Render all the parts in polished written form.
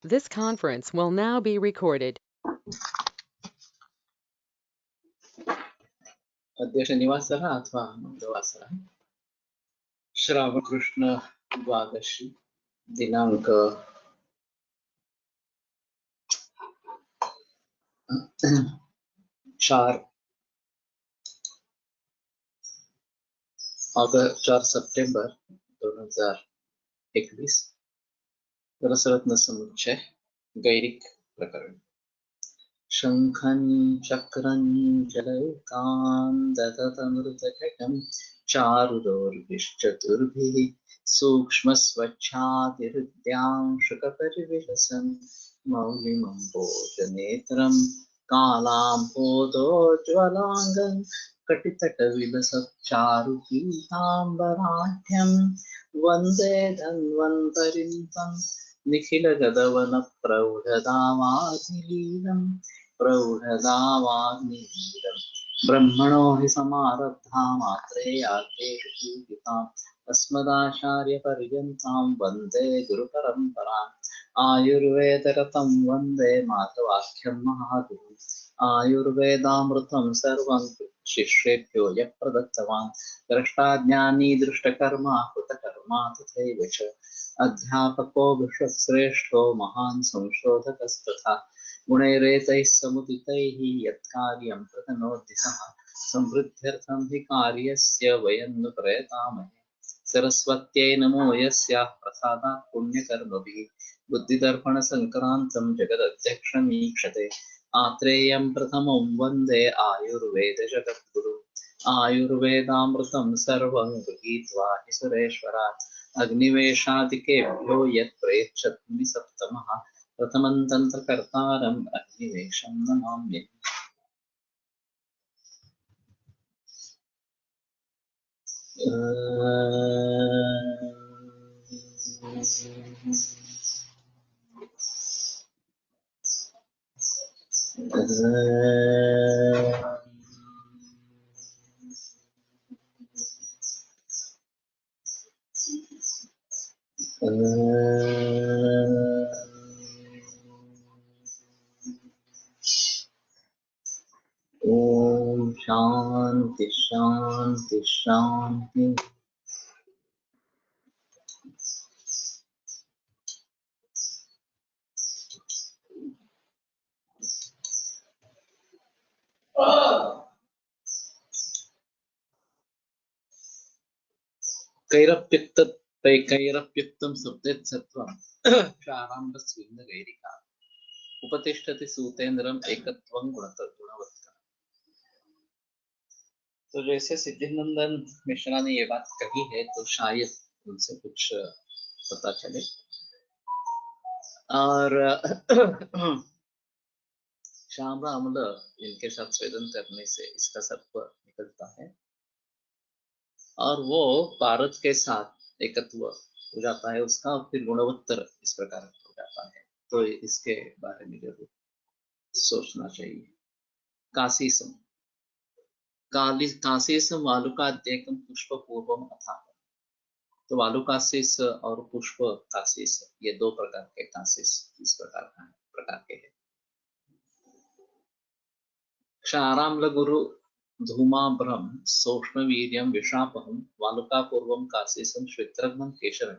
This conference will now be recorded. अद्य शनिवासरः अथवा मंगलवासरः श्रावणकृष्ण द्वादशी दिनांक 4 सप्टेंबर 2021 रसरत्न समुच्चय गैरिक प्रकरण शंखं चक्रं जलौकां चारुदोर्भिश्चतुर्भिः सूक्ष्मस्वच्छातिहृद्यां शुकपरिविलसन् मौलिमम्बोजनेत्रं कालाम्भोदोज्ज्वलाङ्गं कटितटविलसच्चारुपीताम्बराढ्यं वन्दे धन्वन्तरिं तं निखिलगदवनप्रौढदावाधिलीलम् प्रौढदावाग्निवीरम् ब्रह्मणो हि समारब्धा मात्रेयार्थे अस्मदाचार्यपर्यन्तां वन्दे गुरुपरम्पराम् आयुर्वेदरतं वन्दे माधवाख्यं महागुरुम् आयुर्वेदामृतं सर्वं शिष्येभ्यो यः प्रदत्तवान् द्रष्टाज्ञानी दृष्टकर्मा कृतकर्मा तथैव च अध्यापको विश्वश्रेष्ठो महान् संशोधकस्तथा गुणैरेतैः समुदितैः यत्कार्यं प्रतनोति सः समृद्ध्यर्थं हि कार्यस्य वयं नु प्रयतामहे सरस्वत्यै नमो यस्याः प्रसादात् पुण्यकर्मभिः बुद्धिदर्पणसङ्क्रान्तं जगदध्यक्षमीक्षते आत्रेयं प्रथमं वन्दे आयुर्वेदजगद्गुरुम् आयुर्वेदामृतं सर्वं गृहीत्वा हि सुरेश्वरात् अग्निवेशादिकेभ्यो यत् प्रेक्षति सप्तमः प्रथमं तन्त्रकर्तारम् अग्निवेशं नमाम्यहम्। ओम शांति शांति शांति। कैरप्युक्तं सत्त्वं क्षाराम्बस्विन्दगैरिका उपतिष्ठति सूतेन्द्रम् एकत्वं गुणवत्ता। तो जैसे सिद्धिनंदन मिश्रा ने ये बात कही है तो शायद उनसे कुछ पता चले। और श्याम अम्ल इनके साथ स्वेदन करने से इसका सत्व निकलता है और वो पारद के साथ एकत्व हो जाता है उसका, और फिर गुणवत्तर इस प्रकार हो जाता है। तो इसके बारे में जरूर सोचना चाहिए। काशीसम काशीसम वालुकाद्येकं पुष्प पूर्वम अथा। तो वालुकाशीस और पुष्प काशीस ये दो प्रकार के काशीस इस प्रकार के हैं। क्षाराम्ल गुरु धूमाभ्रम सूक्ष्म वीर्यम विषापहम वालुका पूर्वम काशीसम श्वेत्रघ्नं केशरम।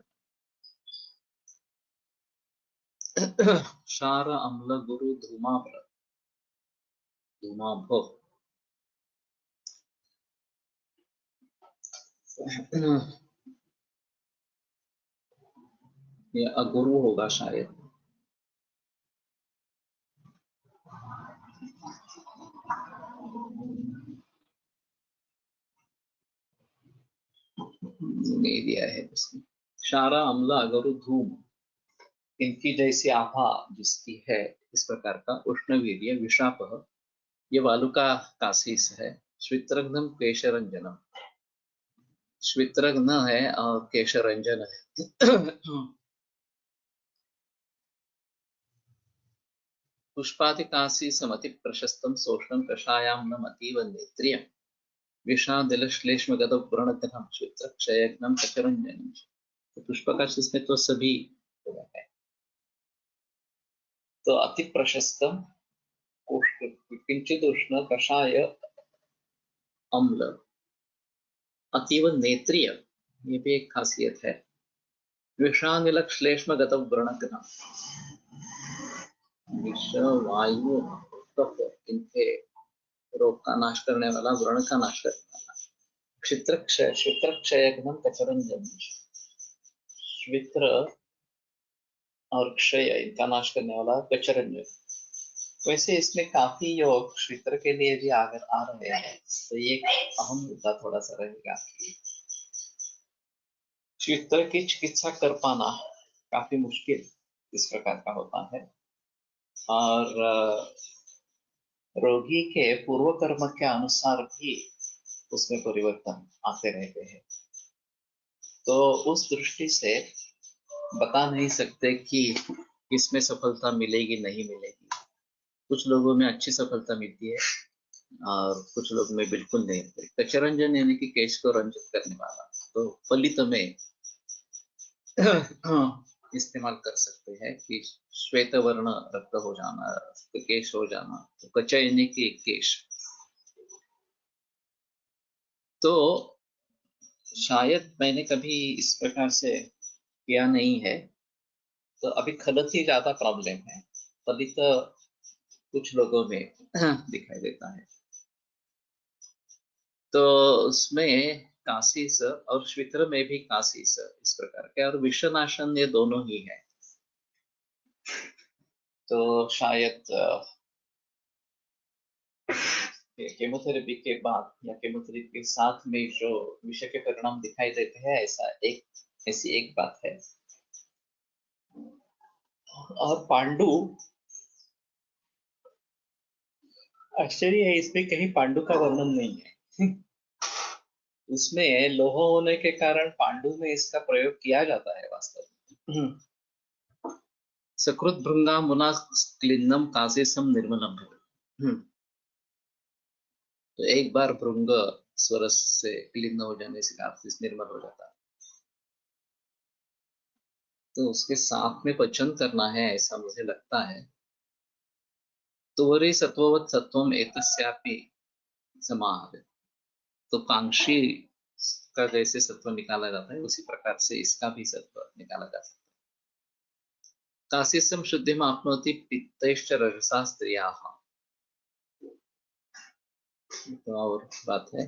क्षार अम्ल गुरु धूमाभ ये अगुरु होगा शायद। नहीं दिया है उसने। क्षारा अम्ल अगुरु धूम इनकी जैसी आभा जिसकी है इस प्रकार का उष्ण वीर्य विषाप ये वालुका काशीस है। श्वेत्रघ्नं केशरंजनम श्वेत्रघ्न है और केशरंजन है। पुष्पादिकाशी समति प्रशस्तं सोष्णं कषायाम्लम् अतीव नेत्रियं विषादिलश्लेष्मगतव्रणघ्नं श्वेत्रक्षयघ्नं कशरंजनम। तो पुष्पकाशीस में तो सभी होगा है। तो अति प्रशस्तम किंचित उष्ण कषाय अम्ल अतीव नेत्रिय, ये भी एक खासियत है। विषानिल श्लेष्म गत व्रणग्न, विष वायु कफ इनके रोग का नाश करने वाला, व्रण का नाश करने वाला। क्षित्र क्षय घ्नम कचरंजन, श्वित्र और क्षय इनका नाश करने वाला कचरंजन। वैसे इसमें काफी योग श्वित्र के लिए भी आ रहे हैं, तो ये अहम मुद्दा थोड़ा सा रहेगा। श्वित्र की चिकित्सा कर पाना काफी मुश्किल इस प्रकार का होता है, और रोगी के पूर्व कर्म के अनुसार भी उसमें परिवर्तन आते रहते हैं। तो उस दृष्टि से बता नहीं सकते कि इसमें सफलता मिलेगी नहीं मिलेगी। कुछ लोगों में अच्छी सफलता मिलती है और कुछ लोगों में बिल्कुल नहीं मिलती। कचरंजन यानी कि केश को रंजित करने वाला, तो फलित में इस्तेमाल कर सकते हैं कि श्वेत वर्ण रक्त हो जाना, केश हो जाना, तो कच्चा यानी कि केश। तो शायद मैंने कभी इस प्रकार से किया नहीं है, तो अभी खलत ही ज्यादा प्रॉब्लम है, फलित कुछ लोगों में दिखाई देता है। तो उसमें कासीस और श्वित्र में भी कासीस इस प्रकार के, और विषनाशन ये दोनों ही है। तो शायद केमोथेरेपी के बाद या केमोथेरेपी के साथ में जो विषय के परिणाम दिखाई देते हैं, ऐसी एक बात है। और पांडु, आश्चर्य है इसमें कहीं पांडु का वर्णन नहीं है। उसमें लोह होने के कारण पांडु में इसका प्रयोग किया जाता है वास्तव में। सकृत भृंगा मुना क्लिन्नम कासेसम निर्मलम। तो एक बार भृंग स्वरस से क्लिन्न हो जाने से काफी निर्मल हो जाता है। तो उसके साथ में पचन करना है ऐसा मुझे लगता है। तुवरी सत्ववत सत्वम एतस्यापि समाह, तो कांक्षी का जैसे सत्व निकाला जाता है उसी प्रकार से इसका भी सत्व निकाला जा सकता है। कासीसम शुद्धिम आपनोति पित्तैश्च रजसा स्त्रियाः, तो और बात है।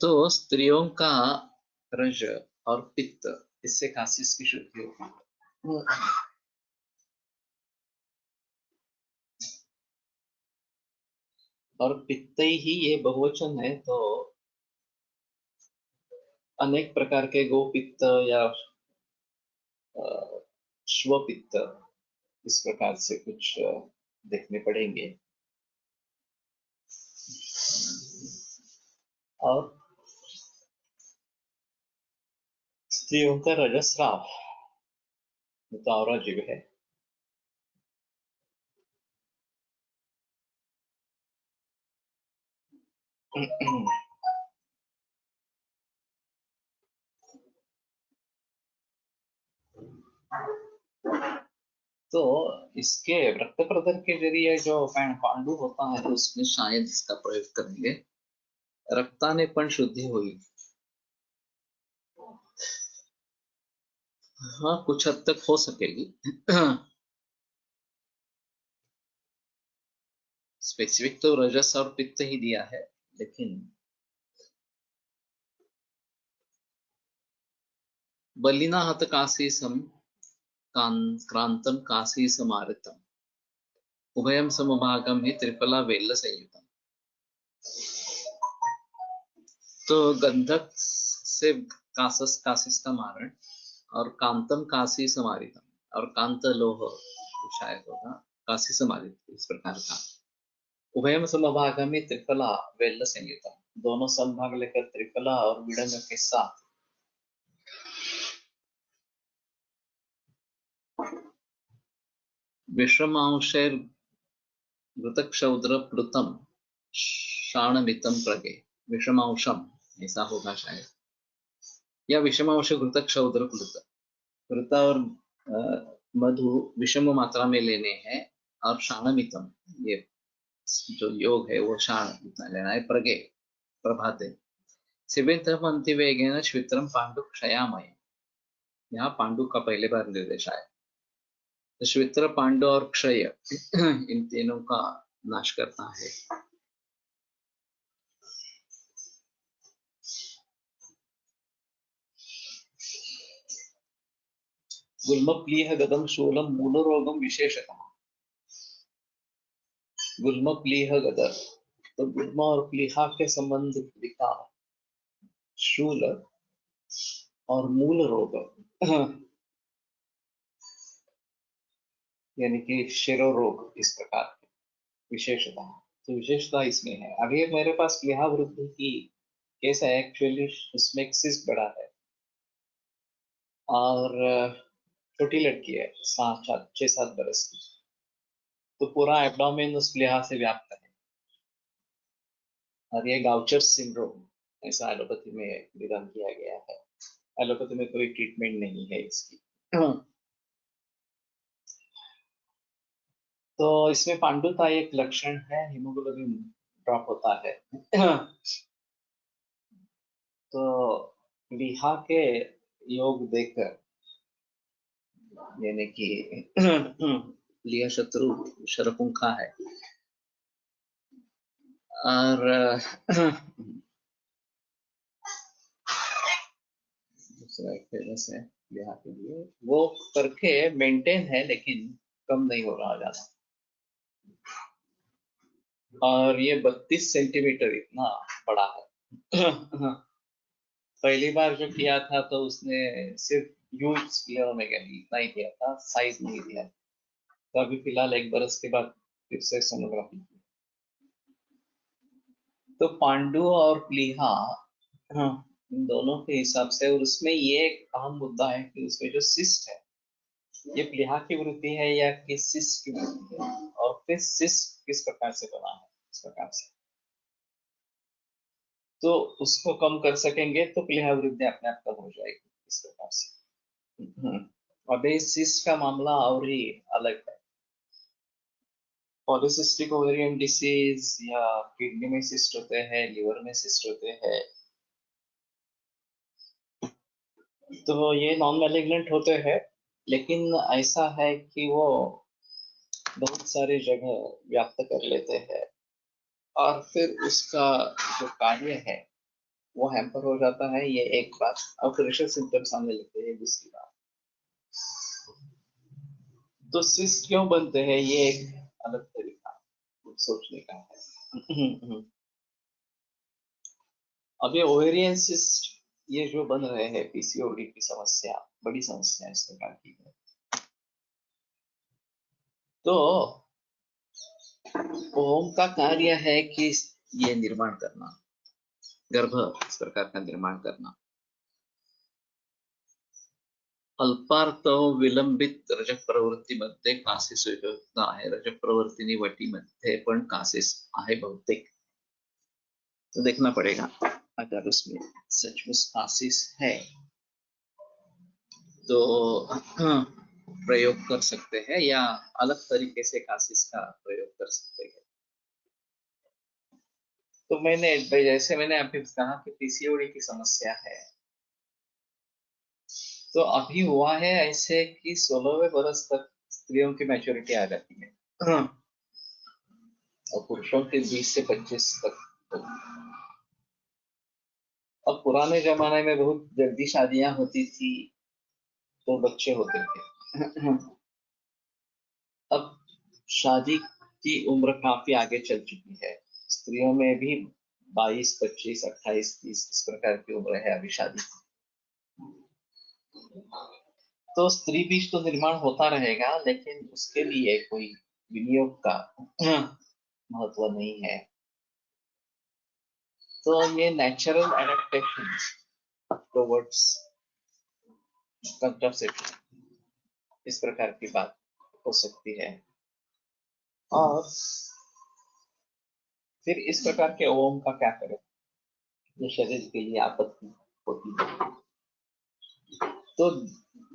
तो स्त्रियों का रज और पित्त, इससे कासीस की शुद्धि होती है। और पित्त ही ये बहुवचन है, तो अनेक प्रकार के गोपित्त या श्वपित्त इस प्रकार से कुछ देखने पड़ेंगे। और स्त्रियों का रजस्राव तो और अजीब है। तो इसके रक्त प्रदर के जरिए जो पांडु होता है उसमें शायद इसका प्रयोग करेंगे। रक्ताने पण शुद्धि हुई, हाँ कुछ हद तक हो सकेगी। स्पेसिफिक तो रजस और पित्त ही दिया है, लेकिन बलिना हत कासीसम क्रांतम कासीसमारितम उभयम समभागम ही त्रिफला वेल्ल संयुतम। तो गंधक से कासिस का मारण, और कांतम कासी समारितम, और कांत लोह शायद होगा कासी समारित, इस प्रकार का। उभयम समभागम ही त्रिफला वेल्ल संयुतम, दोनों समभाग लेकर त्रिफला और विडंग के साथ। विश्रमांशेर घृतक्षौद्र प्लुतम शाणमितम प्रगे, विषमांशम ऐसा होगा शायद, या विषमांश घृतक्षौद्र प्लुत। घृता और मधु विषम मात्रा में लेने हैं, और शाणमितम, ये जो योग है वो शाण इतना लेना है। प्रगे प्रभाते शिवेन्द्रम अंतिवेगेन श्वित्रम पांडु क्षयामय। यहाँ पांडु का पहले बार निर्देश आया। तो श्वित्र, पांडु और क्षय इन तीनों का नाश करता है। गुल्मप्लीह गदम शूलम मूल रोगम विशेषतः। गुल्मप्लीह गदर, तो गुल्म और प्लीहा के संबंध लिखा, शूल और मूल रोग यानी कि शिरो रोग, इस प्रकार की विशेषता। तो विशेषता इसमें है। अभी मेरे पास प्लीहा वृद्धि की केस है, एक्चुअली उसमें एक सिस्ट बड़ा है और छोटी लड़की है, 6-7 बरस की। तो पूरा एब्डोमेन उस प्लीहा से व्याप्त है, और ये गाउचर सिंड्रोम ऐसा एलोपैथी में निदान किया गया है। एलोपैथी में कोई ट्रीटमेंट नहीं है इसकी। तो इसमें पांडुता एक लक्षण है, हीमोग्लोबिन ड्रॉप होता है। तो लिहा के योग देखकर, यानी कि लिहा शत्रु शरपुंखा है, और दूसरा एक फेमस है लिहा के लिए, वो करके मेंटेन है लेकिन कम नहीं हो रहा ज्यादा। और ये 32 सेंटीमीटर इतना बड़ा है। पहली बार जो किया था तो उसने सिर्फ ह्यूज स्प्लेनोमेगाली इतना ही दिया था, साइज नहीं दिया। तो अभी फिलहाल 1 बरस के बाद फिर से सोनोग्राफी की। तो पांडु और प्लीहा, हाँ, इन दोनों के हिसाब से, और उसमें ये एक अहम मुद्दा है कि उसमें जो सिस्ट है, ये प्लीहा की वृद्धि है या कि सिस्ट की वृद्धि है, और फिर सिस्ट किस प्रकार से बना है, इस प्रकार से। तो उसको कम कर सकेंगे तो प्लीहा वृद्धि अपने आप कम हो जाएगी, इस प्रकार से। अभी सिस्ट का मामला और ही अलग है। पॉलीसिस्टिक ओवेरियन डिसीज या किडनी में सिस्ट होते हैं, लिवर में सिस्ट होते हैं, तो ये नॉन मैलिग्नेंट होते हैं, लेकिन ऐसा है कि वो बहुत सारी जगह व्याप्त कर लेते हैं, और फिर उसका जो कार्य है वो हैम्पर हो जाता है, ये एक बात। और क्रिटिकल सिम्टम्स आने लगते हैं, दूसरी बात। तो सिस्ट क्यों बनते हैं, ये एक अलग तरीका सोचने का है। अब ये ओवेरियन सिस्ट, ये जो बन रहे हैं, पीसीओडी की समस्या, बड़ी समस्या इस प्रकार की है। तो ओम का कार्य है कि ये निर्माण करना, गर्भ इस प्रकार का निर्माण करना। अल्पार्थ विलंबित रजक प्रवृत्ती मध्ये कासिस विभक्ता आहे, रजक प्रवृत्तीनी वटीमध्ये पण कासिस आहे बहुतेक। तो देखना पड़ेगा, अगर उसमें सचमुच कासिस है तो प्रयोग कर सकते हैं, या अलग तरीके से कासिस का प्रयोग कर सकते हैं। तो जैसे मैंने अभी कहा कि पीसीओडी की समस्या है, तो अभी हुआ है ऐसे कि 16वें बरस तक स्त्रियों की मैच्योरिटी आ जाती है, और पुरुषों के 20 से 25 तक। अब पुराने जमाने में बहुत जल्दी शादियां होती थी, तो बच्चे होते थे। अब शादी की उम्र काफी आगे चल चुकी है, स्त्रियों में भी 22, 25, 28, 30 इस प्रकार की उम्र है अभी शादी। तो स्त्री बीज तो निर्माण होता रहेगा, लेकिन उसके लिए कोई विनियोग का महत्व नहीं है। तो ये नेचुरल एडेप्टेशन टुवर्ड्स कंट्रासेप्शन, इस प्रकार की बात हो सकती है। और फिर इस प्रकार के ओम का क्या करें, ये शरीर के लिए आपत्ति होती है। तो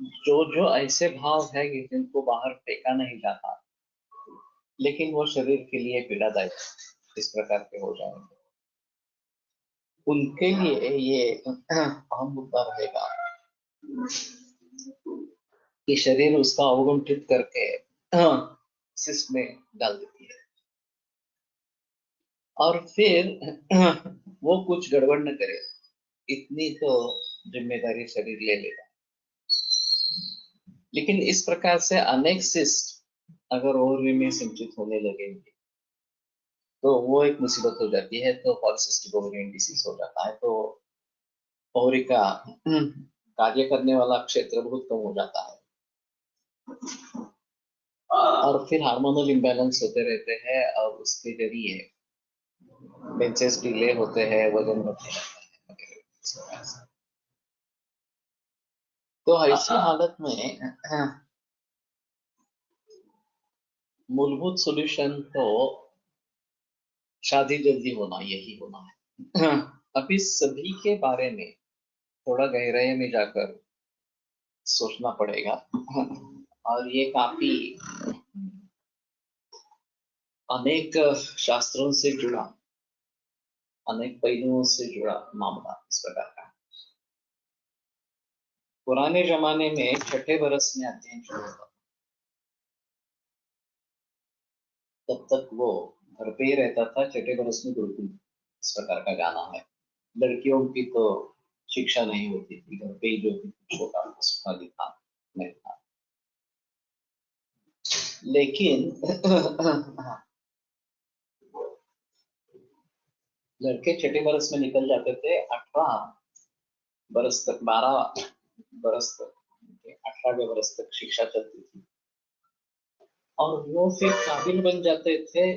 जो जो ऐसे भाव है कि जिनको बाहर फेंका नहीं जाता, लेकिन वो शरीर के लिए पीड़ादायक इस प्रकार के हो जाएंगे, उनके लिए ये अहम मुद्दा रहेगा कि शरीर उसका अवगुंठित करके सिस्ट में डाल देती है, और फिर वो कुछ गड़बड़ न करे, इतनी तो जिम्मेदारी शरीर ले लेगा। लेकिन इस प्रकार से अनेक सिस्ट अगर ओवरी में संचित होने लगेंगे तो वो एक मुसीबत हो जाती है, तो पॉलिसिस्टिक ओवेरियन डिसीज हो जाता है, तो ओवरी का कार्य करने वाला क्षेत्र बहुत कम हो जाता है, और फिर हार्मोनल इम्बैलेंस होते रहते हैं, और उसके जरिए मेंसेस डिले होते हैं, वजन बढ़ने लगता है वगैरह इस प्रकार से। तो ऐसी हालत में मूलभूत सॉल्यूशन तो शादी जल्दी होना, यही होना है। अभी सभी के बारे में थोड़ा गहराई में जाकर सोचना पड़ेगा, और ये काफी अनेक शास्त्रों से जुड़ा, अनेक पहलुओं से जुड़ा मामला इस प्रकार का। पुराने जमाने में छठे बरस में अध्ययन शुरू होता, तब तक वो घर पे ही रहता था, छठे बरस में गुरुकुल इस प्रकार का गाना है। लड़कियों की तो शिक्षा नहीं होती थी, घर पे ही जो भी कुछ होता उसका लिखा नहीं था। लेकिन लड़के छठे बरस में निकल जाते थे, 18 बरस तक, 12 बरस तक, 18वें बरस तक शिक्षा चलती थी, और वो फिर काबिल बन जाते थे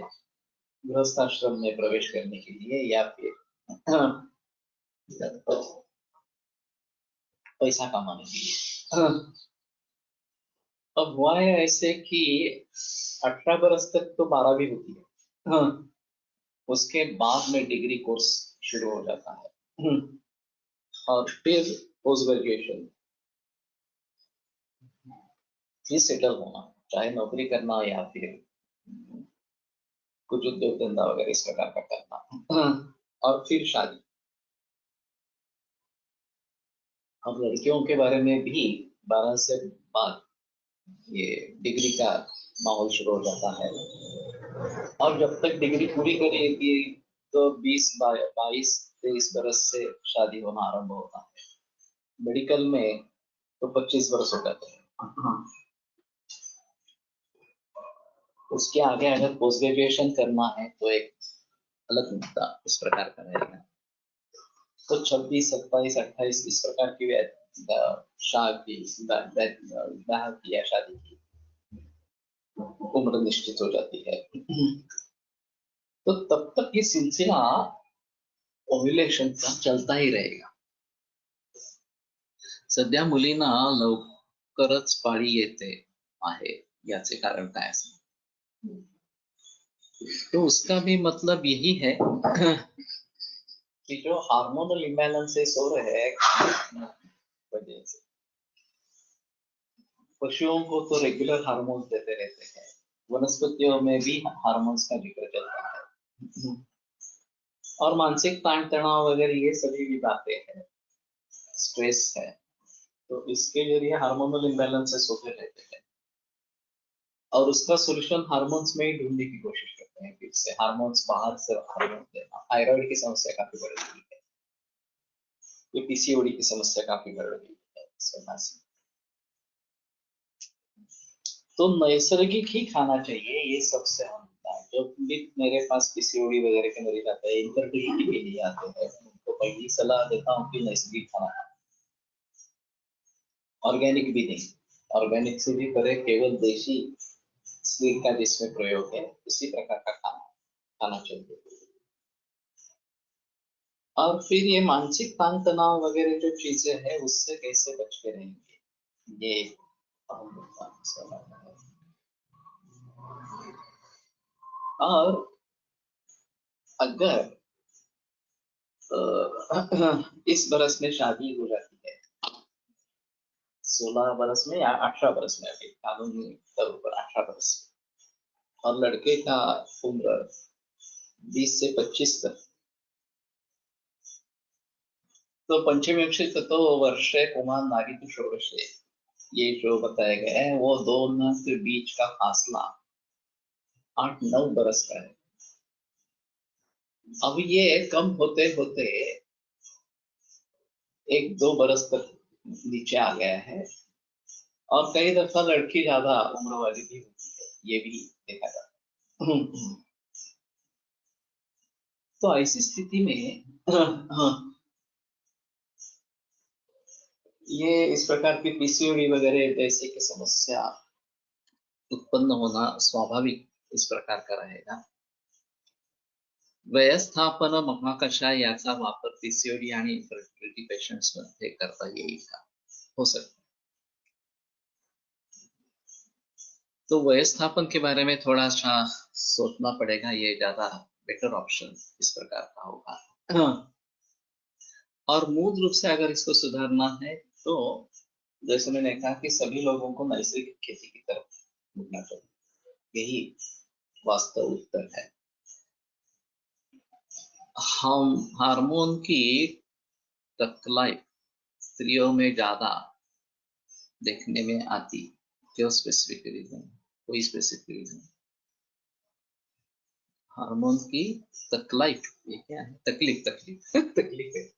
गृहस्थ आश्रम में प्रवेश करने के लिए, या फिर पैसा कमाने के लिए। अब हुआ है ऐसे कि 18 बरस तक तो 12वीं होती है, उसके बाद में डिग्री कोर्स शुरू हो जाता है, और फिर पोस्ट ग्रेजुएशन, फिर सेटल होना, चाहे नौकरी करना या फिर कुछ उद्योग धंधा वगैरह इस प्रकार का करना, और फिर शादी। अब लड़कियों के बारे में भी 12 से बाद ये डिग्री का माहौल शुरू हो जाता है, और जब तक डिग्री पूरी करेगी तो 22 23 बरस से शादी होना आरंभ होता है। मेडिकल में तो 25 बरस हो जाते हैं। उसके आगे अगर पोस्ट ग्रेजुएशन करना है तो एक अलग मुद्दा इस प्रकार का रहेगा। तो 26 27 28 इस प्रकार की शादी ब्याह की या शादी की उम्र निश्चित हो जाती है। तो तब तक ये सिलसिला ओव्युलेशन का चलता ही रहेगा। सध्या मुलींना लवकरच पाळी येते आहे, याचे कारण काय असेल? तो उसका भी मतलब यही है कि जो हार्मोनल इम्बैलेंसेस हो रहे हैं वजह से, पशुओं को तो रेगुलर हार्मोन्स देते रहते हैं, वनस्पतियों में भी हार्मोन्स का जिक्र चलता है, और मानसिक ताण तनाव वगैरह ये सभी भी बातें हैं, स्ट्रेस है, तो इसके जरिए हार्मोनल इम्बैलेंसेस होते रहते हैं, और उसका सोल्यूशन हार्मोन्स में ही ढूंढने की कोशिश करते हैं। फिर से हार्मोन्स बाहर से हार्मोन देना, थायराइड की समस्या काफी बढ़ गई है, ये पीसीओडी की समस्या काफी बढ़ गई है इस वजह से। तो नैसर्गिक ही खाना चाहिए, ये सबसे अहम होता है। जो भी मेरे पास पीसीओडी वगैरह के मरीज आते हैं, इनफर्टिलिटी के लिए आते हैं, उनको पहली सलाह देता हूँ कि नैसर्गिक खाना खाओ, ऑर्गेनिक भी नहीं, ऑर्गेनिक से भी परे केवल देशी स्वीट का जिसमें प्रयोग है उसी प्रकार का खाना खाना चाहिए। और फिर ये मानसिक तान तनाव वगैरह जो चीजें हैं उससे कैसे बच के रहेंगे, ये अहम मुद्दा है। और अगर इस बरस में शादी हो जाती है, 16 बरस में या 18 बरस में, अभी कानूनी तौर पर 18 बरस, और लड़के का उम्र 20 से 25 तक। तो पंचविंशति ततो वर्षे पुमान् नारीषु षोडशे, ये जो बताया गया है वो दोनों के बीच का फासला 8-9 बरस का है। अब ये कम होते होते 1-2 बरस तक नीचे आ गया है, और कई दफा लड़की ज्यादा उम्र वाली भी होती है, ये भी देखा जाता है। तो ऐसी स्थिति में ये इस प्रकार की पीसीओडी वगैरह जैसे की समस्या उत्पन्न होना स्वाभाविक इस प्रकार का रहेगा। व्यवस्थापन महाकषाय याचा वापर पीसीओडी आणि इन्फर्टिलिटी पेशंट्स मध्ये करता येईल का? हो सकता है। तो व्यवस्थापन के बारे में थोड़ा सा सोचना पड़ेगा, ये ज्यादा बेटर ऑप्शन इस प्रकार का होगा। और मूल रूप से अगर इसको सुधारना है तो जैसे मैंने कहा कि सभी लोगों को नैसर्गिक खेती की तरफ मुड़ना चाहिए, यही वास्तव उत्तर है। हम हार्मोन की तकलीफ स्त्रियों में ज्यादा देखने में आती, क्यों? स्पेसिफिक रीजन, कोई स्पेसिफिक रीजन? हार्मोन की तकलीफ, ये क्या है? तकलीफ तकलीफ है।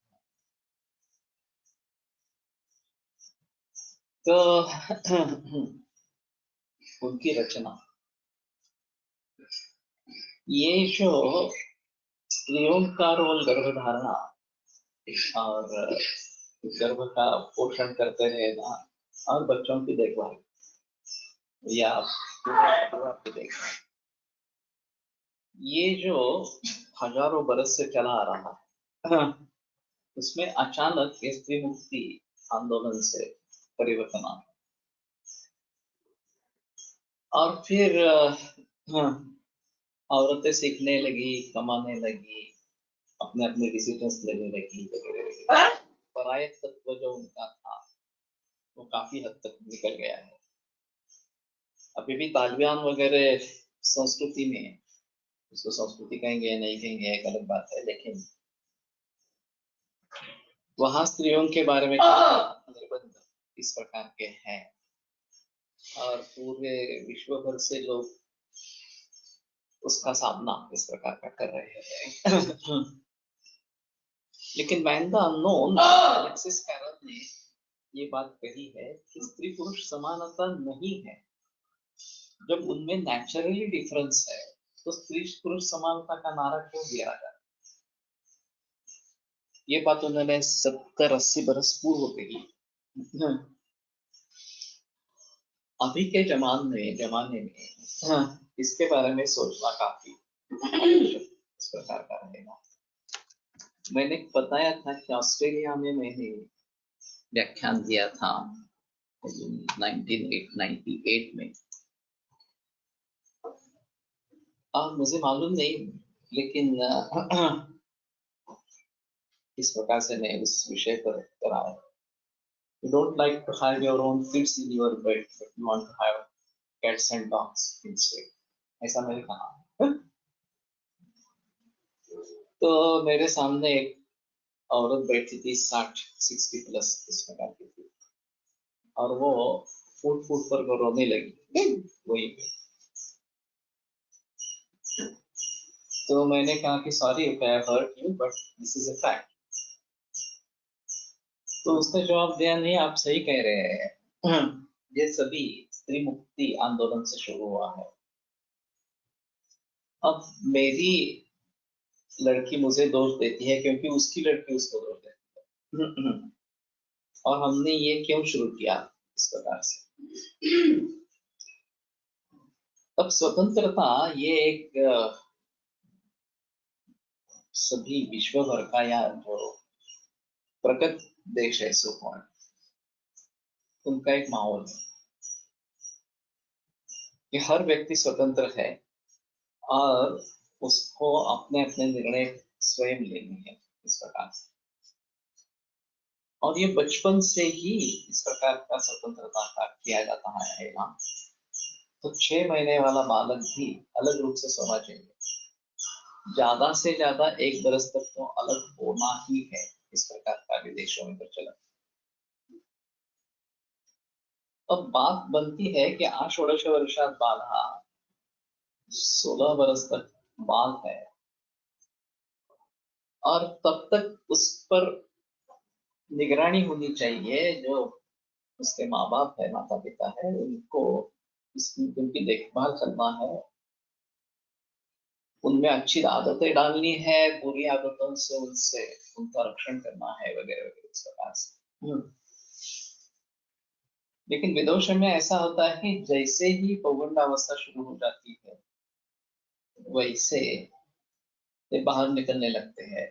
तो उनकी रचना, ये जो स्त्रियों का रोल गर्भधारणा और गर्भ का पोषण करते रहना और बच्चों की देखभाल या परिवार की देखभाल, ये जो हजारों बरस से चला आ रहा है, उसमें अचानक स्त्री मुक्ति आंदोलन से परिवर्तन आ, और फिर औरतें सीखने लगी, कमाने लगी, अपने अपने डिसीजंस लेने लगी वगैरह। पराय तत्व जो उनका था वो काफी हद तक निकल गया है। अभी भी तालिबान वगैरह संस्कृति में, उसको संस्कृति कहेंगे या नहीं कहेंगे एक अलग बात है, लेकिन वहां स्त्रियों के बारे में निर्बंध इस प्रकार के हैं, और पूरे विश्व भर से लोग उसका सामना इस प्रकार का कर रहे हैं। Man the unknown Alexis Carrel ने ये बात कही है कि स्त्री पुरुष समानता नहीं है। जब उनमें नेचुरली डिफरेंस है तो स्त्री पुरुष समानता का नारा क्यों दिया जाता? ये बात उन्होंने 70-80 बरस पूर्व कही। अभी के जमाने में इसके बारे में सोचना काफी इस प्रकार का रहेगा। मैंने बताया था कि ऑस्ट्रेलिया में मैंने व्याख्यान दिया था 1998 में, और मुझे मालूम नहीं, लेकिन इस प्रकार से मैं उस विषय पर कराया। You don't like to have your own kids in your bed, but you want to have cats and dogs instead. ऐसा मैंने कहा। तो मेरे सामने एक औरत बैठी थी 60 प्लस इस प्रकार की थी, और वो फुट पर रोने लगी वही पे। तो मैंने कहा कि sorry if I hurt you, but this is a fact. तो उसने जवाब दिया, नहीं आप सही कह रहे हैं, ये सभी स्त्री मुक्ति आंदोलन से शुरू हुआ है। अब मेरी लड़की मुझे दोष देती है क्योंकि उसकी लड़की उसको दोष देती है, और हमने ये क्यों शुरू किया इस प्रकार से? अब स्वतंत्रता ये एक सभी विश्व भर का या जो प्रगत देश है सो कॉल्ड, उनका एक माहौल है कि हर व्यक्ति स्वतंत्र है और उसको अपने अपने निर्णय स्वयं लेने हैं इस प्रकार से। और ये बचपन से ही इस प्रकार का स्वतंत्रता का किया जाता है ऐलान। तो 6 महीने वाला बालक भी अलग रूप से सोना चाहिए, ज्यादा से ज्यादा 1 बरस तक तो अलग होना ही है, इस प्रकार का विदेशों में प्रचलन। अब बात बनती है कि षोडश वर्षात बालः, 16 बरस तक बाल है और तब तक उस पर निगरानी होनी चाहिए, जो उसके माँ बाप है, माता पिता है, उनको उनकी देखभाल करना है, उनमें अच्छी आदतें डालनी है, बुरी आदतों से उनसे उनका रक्षण करना है, वगैरह वगैरह इस प्रकार से। लेकिन विदेशों में ऐसा होता है कि जैसे ही पौगंडावस्था शुरू हो जाती है वैसे ये बाहर निकलने लगते हैं।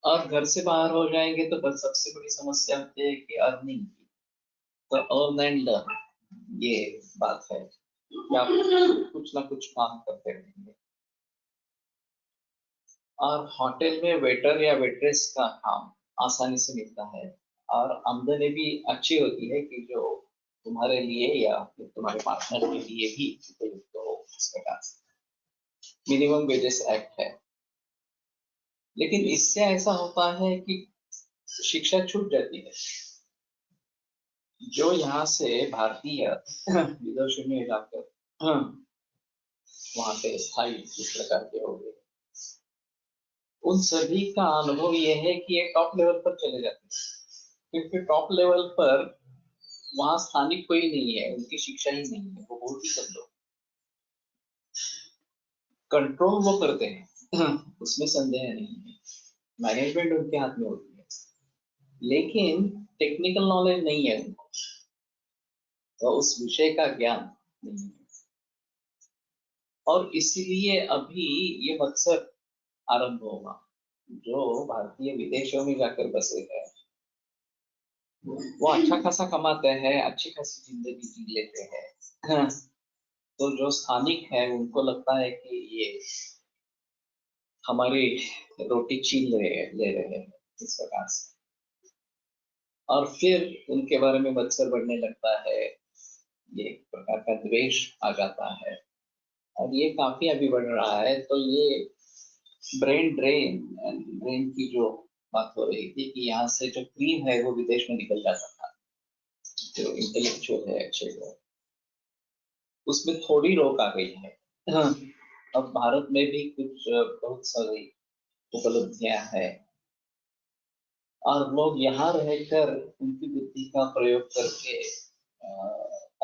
और घर से बाहर हो जाएंगे तो बस सबसे बड़ी समस्या होती है कि अर्निंग की। तो अर्न एंड लर्न ये बात है कि आप कुछ ना कुछ काम करते रहेंगे। और होटल में वेटर या वेट्रेस का काम आसानी से मिलता है और आमदनी भी अच्छी होती है कि जो तुम्हारे लिए या फिर तुम्हारे पार्टनर के लिए भी उपयुक्त हो, इस प्रकार से मिनिमम वेजेस एक्ट है। लेकिन इससे ऐसा होता है कि शिक्षा छूट जाती है। जो यहाँ से भारतीय विदेशों में जाकर वहां पे स्थायी इस प्रकार के हो गए, उन सभी का अनुभव यह है कि ये टॉप लेवल पर चले जाते हैं, क्योंकि टॉप लेवल पर वहां स्थानिक कोई नहीं है, उनकी शिक्षा ही नहीं है, वो बहुत ही कम लोग कंट्रोल वो करते हैं, उसमें संदेह नहीं है, मैनेजमेंट उनके हाथ में होती है, लेकिन टेक्निकल नॉलेज नहीं है उनको, तो उस विषय का ज्ञान नहीं है। और इसीलिए अभी ये मत्सर आरंभ होगा। जो भारतीय विदेशों में जाकर बसे हैं वो अच्छा खासा कमाते हैं, अच्छी खासी जिंदगी जी लेते हैं। तो जो स्थानिक है उनको लगता है कि ये हमारी रोटी छीन ले रहे हैं, इस प्रकार से। और फिर उनके बारे में मत्सर बढ़ने लगता है, ये एक प्रकार का द्वेष आ जाता है, और ये काफी अभी बढ़ रहा है। तो ये ब्रेन की जो बात हो रही थी कि यहाँ से जो क्रीम है वो विदेश में निकल जाता था, जो इंटेलेक्चुअल है अच्छे लोग, उसमें थोड़ी रोक आ गई है। हाँ। अब भारत में भी कुछ बहुत सारी उपलब्धियां हैं और लोग यहाँ रहकर उनकी बुद्धि का प्रयोग करके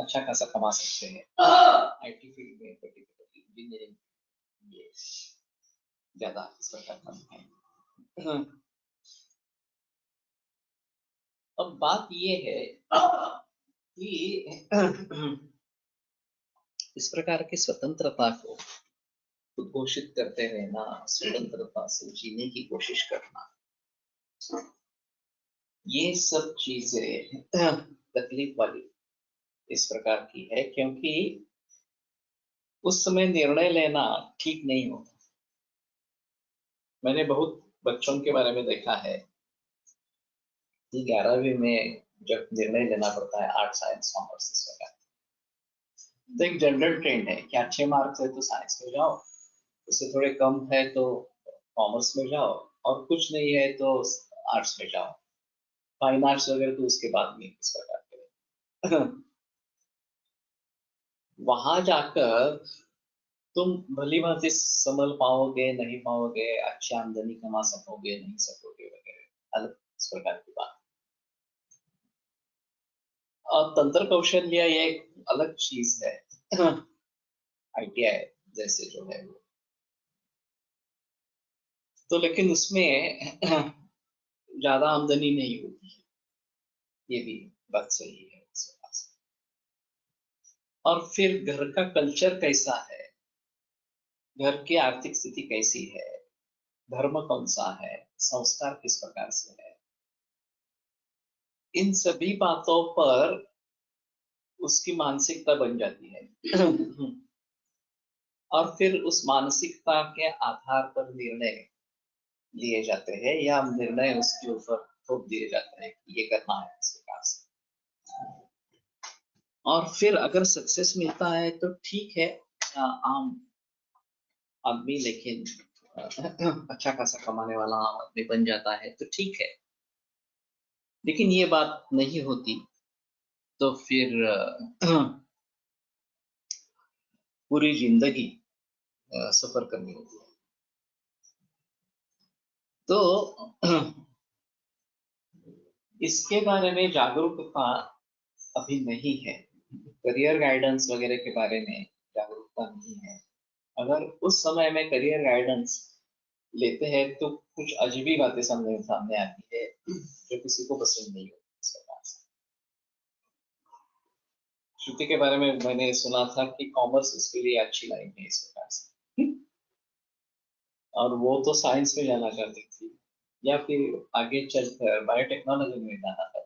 अच्छा खासा कमा सकते हैं। आईटी फील्ड में पर्टिकुलरली इंजीनियरिंग ये ज्यादा इस प्रकार का है। हाँ। अब बात ये है कि इस प्रकार की स्वतंत्रता को उद्घोषित करते रहना, स्वतंत्रता से जीने की कोशिश करना, ये सब चीजें तकलीफ वाली इस प्रकार की है, क्योंकि उस समय निर्णय लेना ठीक नहीं होता। मैंने बहुत बच्चों के बारे में देखा है कि 11वीं में जब निर्णय लेना पड़ता है आर्ट साइंस कॉमर्स इस प्रकार, तो एक जनरल ट्रेंड है कि अच्छे मार्क्स है तो साइंस में जाओ, उससे थोड़े कम है तो कॉमर्स में जाओ, और कुछ नहीं है तो आर्ट्स में जाओ, फाइन आर्ट्स वगैरह तो उसके बाद में इस प्रकार के। वहां जाकर तुम भली भांति संभल पाओगे नहीं पाओगे, अच्छी आमदनी कमा सकोगे नहीं सकोगे, वगैरह अलग इस प्रकार की बात। और तंत्र कौशल्य ये एक अलग चीज है। आईटीआई जैसे जो है वो, तो लेकिन उसमें ज्यादा आमदनी नहीं होती है, ये भी बात सही है इसके पास। और फिर घर का कल्चर कैसा है, घर की आर्थिक स्थिति कैसी है, धर्म कौन सा है, संस्कार किस प्रकार से है, इन सभी बातों पर उसकी मानसिकता बन जाती है। और फिर उस मानसिकता के आधार पर निर्णय लिए जाते हैं या निर्णय उसके ऊपर थोप दिए जाते हैं कि ये करना है इस प्रकार से। और फिर अगर सक्सेस मिलता है तो ठीक है, आम आदमी, लेकिन अच्छा खासा कमाने वाला आम आदमी बन जाता है तो ठीक है। लेकिन ये बात नहीं होती तो फिर पूरी जिंदगी सफर करनी होती है। तो इसके बारे में जागरूकता अभी नहीं है। करियर गाइडेंस वगैरह के बारे में जागरूकता नहीं है। अगर उस समय में करियर गाइडेंस लेते हैं तो कुछ अजीबी बातें सामने आती है जो किसी को पसंद नहीं होती इस प्रकार से। श्रुति के बारे में मैंने सुना था कि कॉमर्स उसके लिए अच्छी लाइन है इस प्रकार से, और वो तो साइंस में जाना चाहती थी या फिर आगे चलकर बायोटेक्नोलॉजी में जाना था।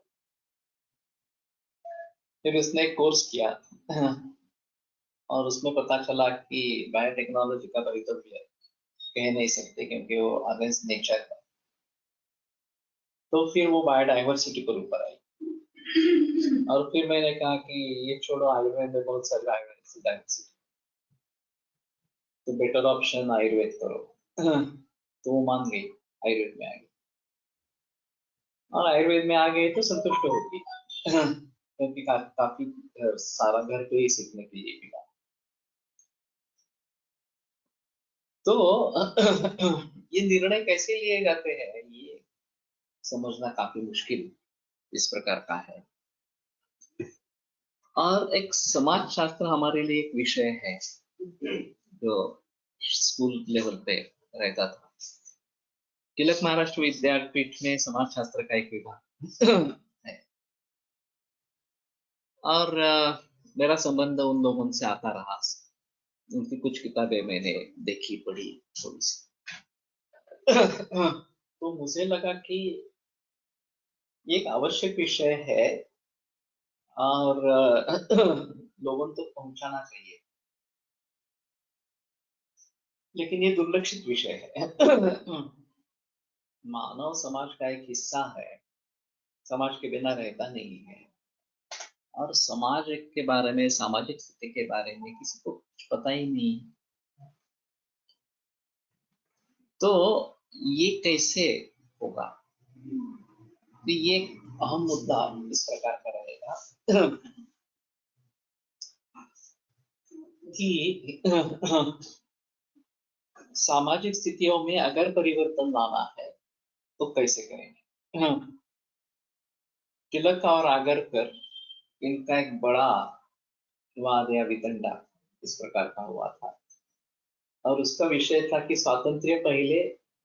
फिर उसने कोर्स किया और उसमें पता चला कि बायोटेक्नोलॉजी का भवितव्य कह नहीं सकते क्योंकि वो अगेंस्ट नेचर है। तो फिर वो बायोडाइवर्सिटी पर ऊपर आई और फिर मैंने कहा कि ये छोड़ो, आयुर्वेद में बहुत सारी बायोडाइवर्सिटी, तो बेटर ऑप्शन आयुर्वेद करो। तो वो मान गई, आयुर्वेद में आ गई, और आयुर्वेद में आ गए तो संतुष्ट होगी क्योंकि काफी सारा घर पे ही सीखने के लिए मिला। तो ये निर्णय कैसे लिए जाते हैं ये समझना काफी मुश्किल इस प्रकार का है। और एक समाज शास्त्र हमारे लिए एक विषय है जो स्कूल लेवल पे रहता था। तिलक महाराष्ट्र विद्यापीठ में समाज शास्त्र का एक विभाग है, और मेरा संबंध उन लोगों से आता रहा। उनकी कुछ किताबें मैंने देखी, पढ़ी थोड़ी सी। तो मुझे लगा कि ये एक आवश्यक विषय है और लोगों तक पहुंचाना चाहिए, लेकिन ये दुर्लक्षित विषय है। मानव समाज का एक हिस्सा है, समाज के बिना रहता नहीं है, और समाज के बारे में, सामाजिक स्थिति के बारे में किसी को कुछ पता ही नहीं। तो ये कैसे होगा? तो ये अहम मुद्दा इस प्रकार का रहेगा कि सामाजिक स्थितियों में अगर परिवर्तन लाना है तो कैसे करेंगे। तिलक और आगरकर, इनका एक बड़ा वाद या वितंडा इस प्रकार का हुआ था, और उसका विषय था कि स्वातंत्र्य पहले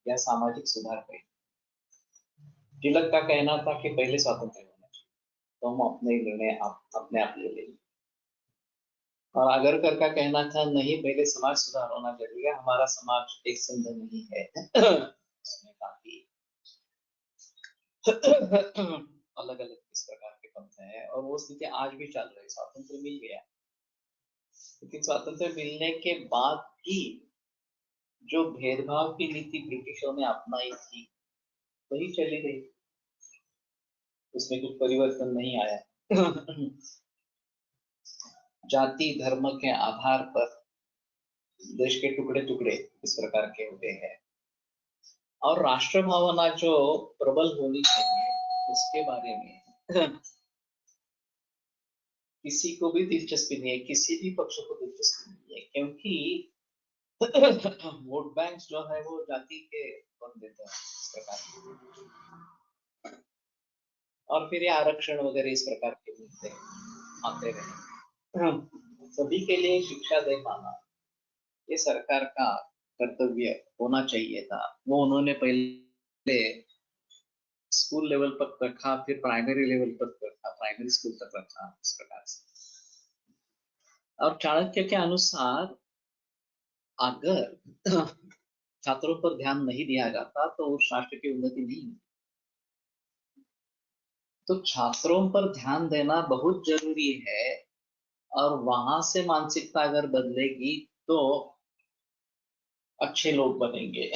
या सामाजिक सुधार पहले। तिलक का कहना था कि पहले स्वातंत्र्य होना चाहिए, तो हम अपने निर्णय अपने आप ले लेंगे, और आगरकर का कहना था नहीं, पहले समाज सुधार होना जरूरी है, हमारा समाज एक संघ नहीं है। उसमें काफी अलग अलग इस प्रकार के पंथ हैं, और वो स्थिति आज भी चल रही है। स्वातंत्र मिल गया, लेकिन स्वातंत्र मिलने के बाद भी जो भेदभाव की नीति ब्रिटिशों ने अपनाई थी वही चली गई, उसमें कुछ परिवर्तन नहीं आया। जाति धर्म के आधार पर देश के टुकड़े टुकड़े इस प्रकार के होते हैं, और राष्ट्र भावना जो प्रबल होनी चाहिए उसके बारे में किसी को भी दिलचस्पी नहीं है, किसी भी पक्ष को दिलचस्पी नहीं है, क्योंकि वोट बैंक जो है वो जाति के बन देता है इस प्रकार की। और फिर ये आरक्षण वगैरह इस प्रकार के मुद्दे आते रहे। सभी के लिए शिक्षा दे पाना ये सरकार का कर्तव्य होना चाहिए था। वो उन्होंने पहले स्कूल लेवल पर रखा, फिर प्राइमरी लेवल पर रखा, प्राइमरी स्कूल तक रखा इस प्रकार से। और चाणक्य के अनुसार अगर छात्रों पर ध्यान नहीं दिया जाता तो उस राष्ट्र की उन्नति नहीं होती। तो छात्रों पर ध्यान देना बहुत जरूरी है, और वहां से मानसिकता अगर बदलेगी तो अच्छे लोग बनेंगे।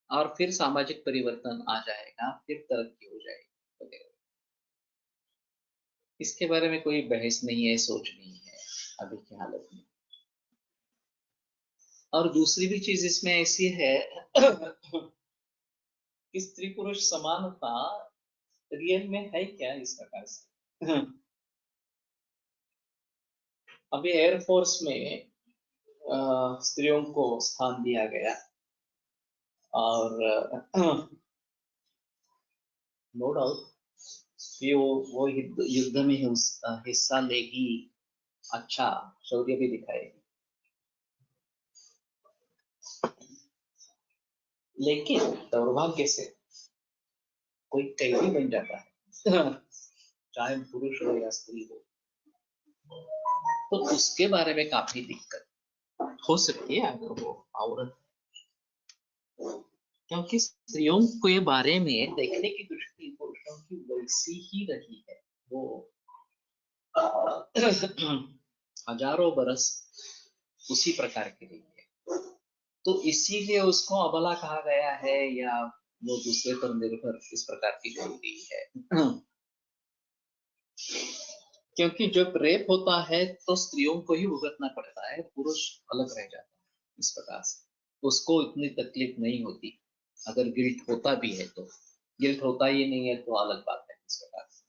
और फिर सामाजिक परिवर्तन आ जाएगा, फिर तरक्की हो जाएगी वगैरह। इसके बारे में कोई बहस नहीं है, सोच नहीं है अभी की हालत में। और दूसरी भी चीज इसमें ऐसी है कि स्त्री पुरुष समानता रियल में है क्या इस प्रकार से। अभी एयरफोर्स में स्त्रियों को स्थान दिया गया, और नो डाउट कि वो युद्ध में हिस्सा लेगी, अच्छा शौर्य भी दिखाएगी, लेकिन दुर्भाग्य से कोई कैदी बन जाता है चाहे पुरुष हो या स्त्री हो, तो उसके बारे में काफी दिक्कत हो सकती है अगर वो औरत, क्योंकि स्त्रियों के बारे में देखने की दृष्टि पुरुषों की वैसी ही रही है। वो हजारों बरस उसी प्रकार की रही है, तो इसीलिए उसको अबला कहा गया है, या वो दूसरे पर निर्भर इस प्रकार की गई गई है। क्योंकि जब रेप होता है तो स्त्रियों को ही भुगतना पड़ता है, पुरुष अलग रह जाता है इस प्रकार से, उसको इतनी तकलीफ नहीं होती। अगर गिल्ट होता भी है तो, गिल्ट होता ही नहीं है तो अलग बात है इस प्रकार से,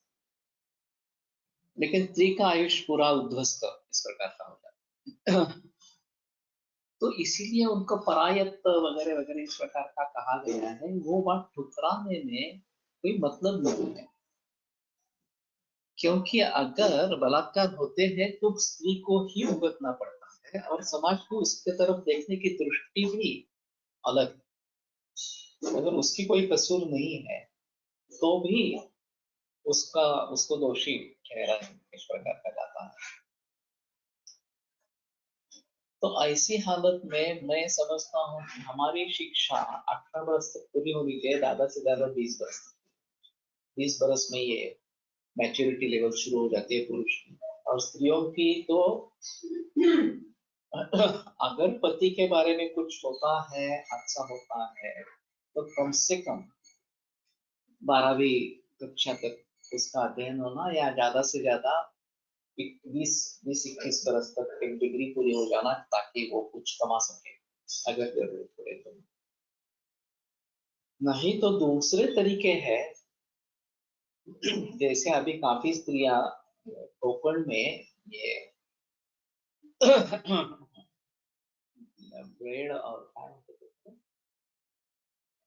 लेकिन स्त्री का आयुष पूरा उद्ध्वस्त इस प्रकार का होता है। तो इसीलिए उनको परायत वगैरह वगैरह इस प्रकार का कहा गया है, वो बात ठुकराने में कोई मतलब नहीं है। क्योंकि अगर बलात्कार होते हैं तो स्त्री को ही भुगतना पड़ता है, और समाज को उसके तरफ देखने की दृष्टि भी अलग है। अगर उसकी कोई कसूर नहीं है तो भी उसको दोषी ठहरा इस प्रकार का जाता है। तो ऐसी हालत में मैं समझता हूँ कि हमारी शिक्षा 18 वर्ष तक पूरी होनी चाहिए, ज्यादा से ज्यादा 20 वर्ष। 20 वर्ष में ये मैच्योरिटी लेवल शुरू हो जाती है पुरुष की, और स्त्रियों की तो अगर पति के बारे में कुछ होता है, हादसा होता है, तो कम से कम 12वीं कक्षा तक उसका अध्ययन होना, या ज्यादा से ज्यादा 20-21 बरस तक एक डिग्री पूरी हो जाना, ताकि वो कुछ कमा सके अगर जरूरत पड़े तो। नहीं तो दूसरे तरीके हैं, जैसे अभी काफी स्त्रियां कोकण में ये ब्रेड और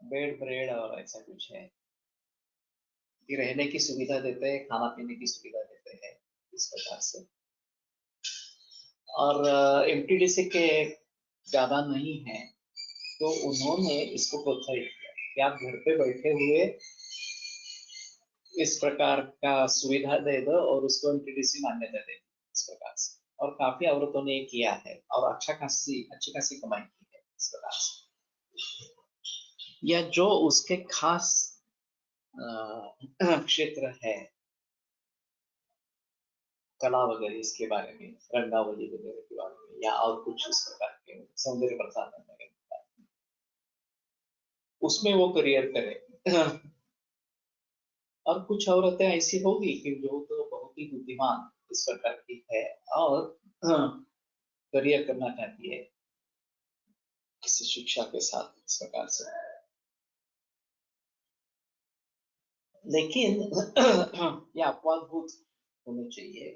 बेड ब्रेड और ऐसा कुछ है कि रहने की सुविधा देते हैं, खाना पीने की सुविधा देते हैं इस प्रकार से। और एमटीडीसी के ज्यादा नहीं है, तो उन्होंने इसको प्रोत्साहित किया कि आप घर पे बैठे हुए इस प्रकार का सुविधा दे दो और उसको एमटीडीसी मान्यता दे दो इस प्रकार से। और काफी औरतों ने किया है और अच्छी खासी कमाई की है इस प्रकार से। या जो उसके खास क्षेत्र है, कला वगैरह इसके बारे में, रंगावली वगैरह के बारे में, या और कुछ इस प्रकार के सौंदर्य प्रसाधन वगैरह, उसमें वो करियर करे। और कुछ औरतें ऐसी होगी कि जो तो बहुत ही बुद्धिमान इस प्रकार की है, और करियर करना चाहती है किसी शिक्षा के साथ इस प्रकार से। लेकिन ये अपवादभूत होने चाहिए।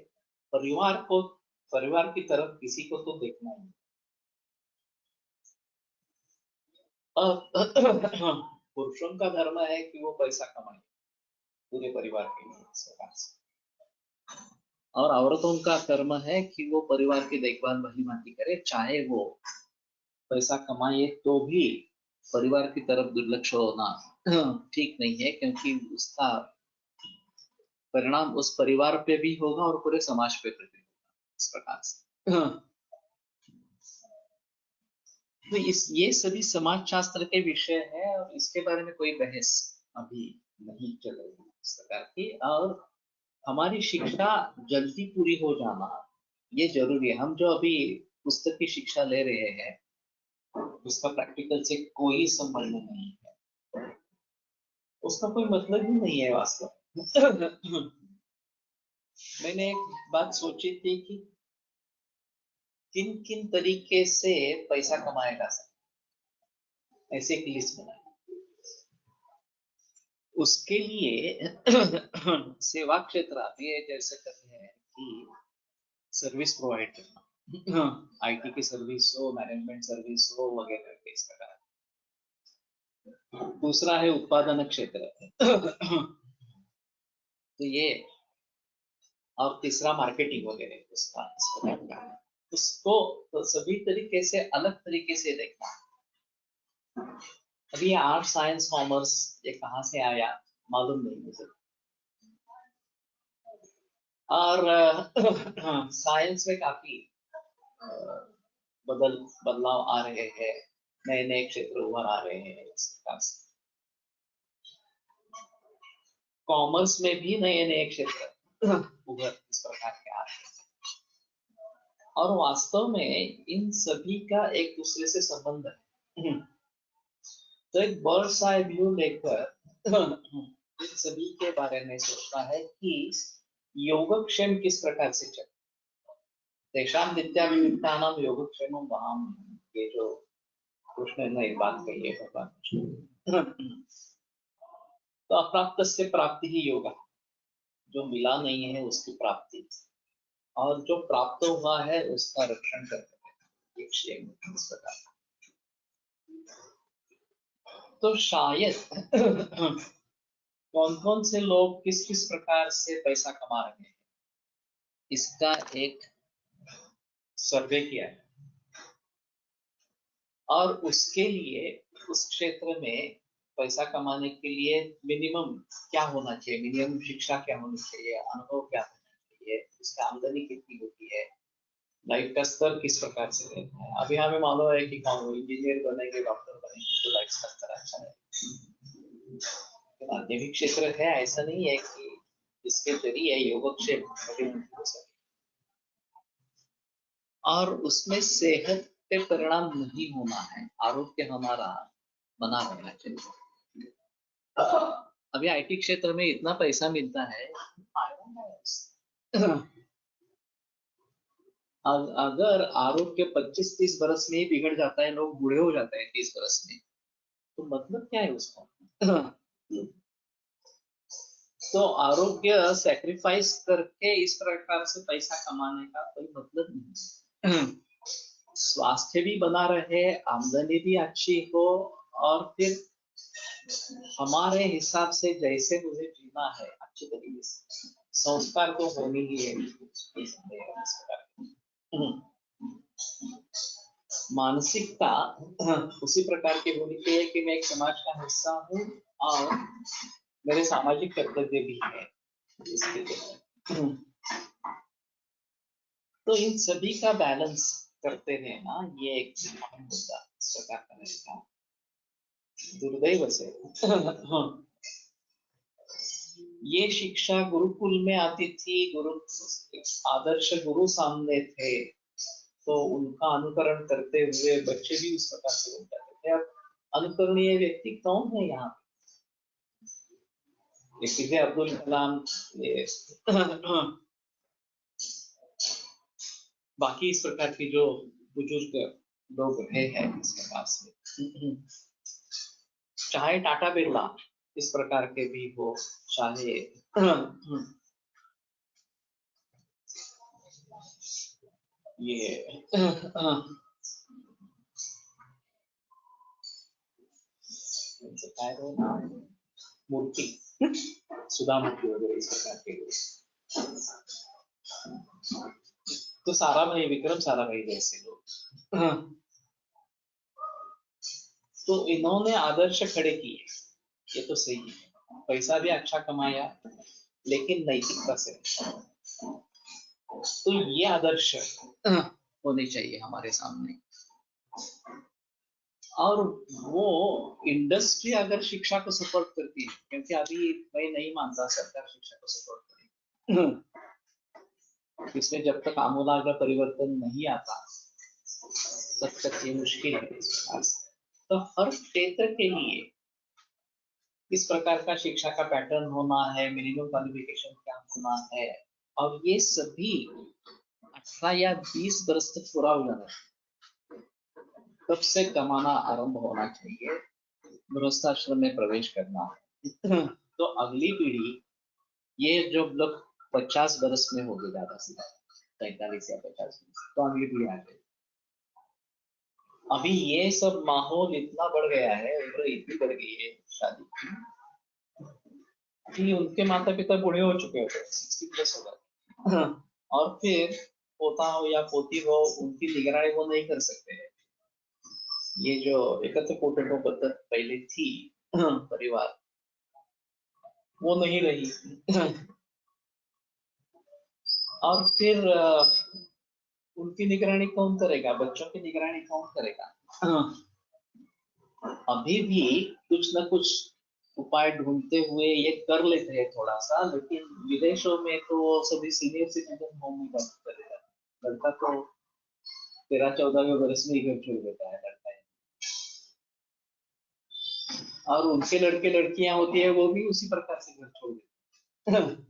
परिवार की तरफ किसी को तो देखना ही। और पुरुषों का धर्म है कि वो पैसा कमाए पूरे परिवार के लिए इस प्रकार से, और औरतों का कर्म है कि वो परिवार की देखभाल भली भांति करे, चाहे वो पैसा कमाए तो भी परिवार की तरफ दुर्लक्ष होना ठीक नहीं है, क्योंकि उसका परिणाम उस परिवार पे भी होगा और पूरे समाज पे भी होगा इस प्रकार से। तो ये सभी समाज शास्त्र के विषय है, और इसके बारे में कोई बहस अभी नहीं चल रही इस प्रकार की। और हमारी शिक्षा जल्दी पूरी हो जाना ये जरूरी है। हम जो अभी पुस्तक की शिक्षा ले रहे हैं उसका प्रैक्टिकल से कोई संबंध नहीं है। उसका कोई मतलब ही नहीं है वास्तव। मैंने एक बात सोची थी कि किन किन तरीके से पैसा कमाया जा सकता है, ऐसे एक लिस्ट बनाई। उसके लिए सेवा क्षेत्र अभी जैसे करते हैं कि सर्विस प्रोवाइड करना, आईटी की सर्विस हो, मैनेजमेंट सर्विस हो वगैरह इस प्रकार। दूसरा है उत्पादन क्षेत्र। तो ये, और तीसरा मार्केटिंग वगैरह उसका इस प्रकार का है। उसको तो सभी तरीके से अलग तरीके से देखना। अभी आर्ट साइंस कॉमर्स ये कहाँ से आया मालूम नहीं मुझे। और साइंस में काफी बदलाव आ रहे हैं, नए नए क्षेत्र उभर आ रहे हैं इस प्रकार से। कॉमर्स में भी नए नए क्षेत्र उभर इस प्रकार के आ रहे हैं, और वास्तव में इन सभी का एक दूसरे से संबंध है। तो एक बर्ड्स आई व्यू लेकर इन सभी के बारे में सोचता है कि योगक्षेम किस प्रकार से चले। तेषां नित्याभियुक्तानां योगक्षेमं वहां, ये जो कृष्ण ने एक बात कही है भगवान कृष्ण। तो अप्राप्त से प्राप्ति ही योग, जो मिला नहीं है उसकी प्राप्ति, और जो प्राप्त हुआ है उसका रक्षण करते हैं, एक क्षेम इस प्रकार। तो शायद कौन कौन से लोग किस किस प्रकार से पैसा कमा रहे हैं इसका एक सर्वे किया है, और उसके लिए उस क्षेत्र में पैसा कमाने के लिए मिनिमम क्या होना चाहिए, मिनिमम शिक्षा क्या होनी चाहिए, अनुभव क्या होना चाहिए, उसकी आमदनी कितनी होती है, लाइफ का स्तर किस प्रकार से रहता है। अभी हमें मालूम है कि इंजीनियर बनेंगे, डॉक्टर बनेंगे तो लाइफ का स्तर अच्छा है। माध्यमिक क्षेत्र है, ऐसा नहीं है कि इसके जरिए योगक्षेम हो सके, और उसमें सेहत पे परिणाम नहीं होना है, आरोग्य हमारा बना रहना चाहिए। अभी आईटी क्षेत्र में इतना पैसा मिलता है, अगर आरोग्य 25-30 बरस में ही बिगड़ जाता है, लोग बूढ़े हो जाते हैं 30 बरस में, तो मतलब क्या है उसका। तो आरोग्य सैक्रिफाइस करके इस प्रकार से पैसा कमाने का कोई मतलब नहीं। स्वास्थ्य भी बना रहे, आमदनी भी अच्छी हो, और फिर हमारे हिसाब से जैसे मुझे जीना है अच्छे तरीके से, संस्कार तो होनी ही है। मानसिकता उसी प्रकार की होनी चाहिए कि मैं एक समाज का हिस्सा हूँ, और मेरे सामाजिक कर्तव्य भी है इसके लिए। तो इन सभी का बैलेंस करते रहना ये एक अहम मुद्दा इस प्रकार का रहेगा। दुर्दैव से ये शिक्षा गुरुकुल में आती थी, गुरु आदर्श गुरु सामने थे, तो उनका अनुकरण करते हुए बच्चे भी उस प्रकार से बन जाते थे। अब अनुकरणीय व्यक्ति कौन है यहाँ पे? पीजे अब्दुल कलाम, ये बाकी इस प्रकार की जो बुजुर्ग लोग रहे हैं इस प्रकार से, चाहे टाटा बिरला इस प्रकार के भी हो, चाहे ये मूर्ति, सुधा मूर्ति वगैरह इस प्रकार के लोग, तो सारा भाई विक्रम सारा भाई जैसे लोग, तो इन्होंने आदर्श खड़े किए, ये तो सही है, पैसा भी अच्छा कमाया लेकिन नैतिकता से। तो ये आदर्श होने चाहिए हमारे सामने। और वो इंडस्ट्री अगर शिक्षा को सपोर्ट करती है, क्योंकि अभी मैं नहीं मानता सरकार शिक्षा को सपोर्ट करेगी, इसमें जब तक आमूलाग्र परिवर्तन नहीं आता तब तक ये मुश्किल है। तो हर क्षेत्र के लिए किस प्रकार का शिक्षा का पैटर्न होना है, मिनिमम क्वालिफिकेशन क्या होना है, और ये सभी 18 या 20 वर्ष तक पूरा हो जाना है, तब से कमाना आरंभ होना चाहिए, गृहस्थाश्रम में प्रवेश करना है। तो अगली पीढ़ी, ये जो लोग 50 वर्ष में होगी, ज्यादा से ज्यादा 45 या 50, तो अगली पीढ़ी आ गई। अभी ये सब माहौल इतना बढ़ गया है, उम्र इतनी बढ़ गई है शादी की, कि उनके माता पिता बूढ़े हो चुके होते हैं, 60+ हो गए, और फिर पोता हो या पोती हो, उनकी निगरानी वो नहीं कर सकते हैं। ये जो एकत्र कुटुंब पद्धति पहले थी, परिवार, वो नहीं रही। और फिर उनकी निगरानी कौन करेगा, बच्चों की निगरानी कौन करेगा? अभी भी कुछ न कुछ उपाय ढूंढते हुए ये कर लेते हैं थोड़ा सा, लेकिन विदेशों में तो सभी सीनियर सिटीजन होम में बात करेगा। लड़का तो 13-14वें वर्ष में ही घर छोड़ देता है लड़का है। और उनके लड़के लड़कियां होती है, वो भी उसी प्रकार से घर छोड़ देते हैं।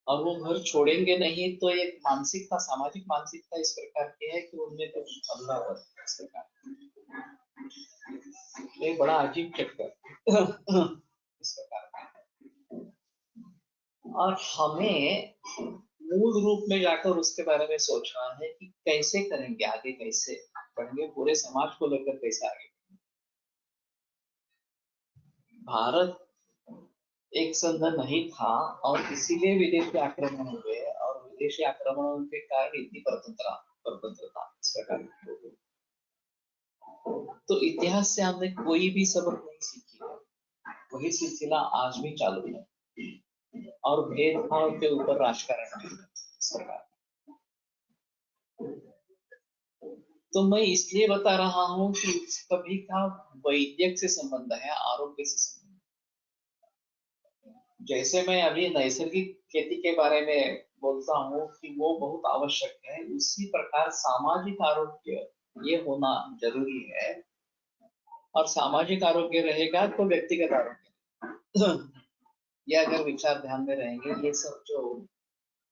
और वो घर छोड़ेंगे नहीं तो एक मानसिकता, सामाजिक मानसिकता इस प्रकार की है कि उनमें कुछ अल्लाह हो इस प्रकार, ये बड़ा अजीब चक्कर इस प्रकार का। और हमें मूल रूप में जाकर उसके बारे में सोचना है कि कैसे करेंगे आगे, कैसे बढ़ेंगे, पूरे समाज को लेकर कैसे आगे। भारत एक संघ नहीं था, और इसीलिए विदेशी आक्रमण हुए, और विदेशी आक्रमणों के कारण इतनी परतंत्रता इस प्रकार की हो गई। तो इतिहास से हमने कोई भी सबक नहीं सीखी है, वही सिलसिला आज भी चालू है, और भेदभाव के ऊपर राजकारण है इस प्रकार। तो मैं इसलिए बता रहा हूँ कि सभी का वैद्यक से संबंध है, आरोग्य से संबंध। जैसे मैं अभी नैसर्गिक खेती के बारे में बोलता हूँ कि वो बहुत आवश्यक है, उसी प्रकार सामाजिक आरोग्य ये होना जरूरी है। और सामाजिक आरोग्य रहेगा तो व्यक्तिगत आरोग्य, ये अगर विचार ध्यान में रहेंगे, ये सब जो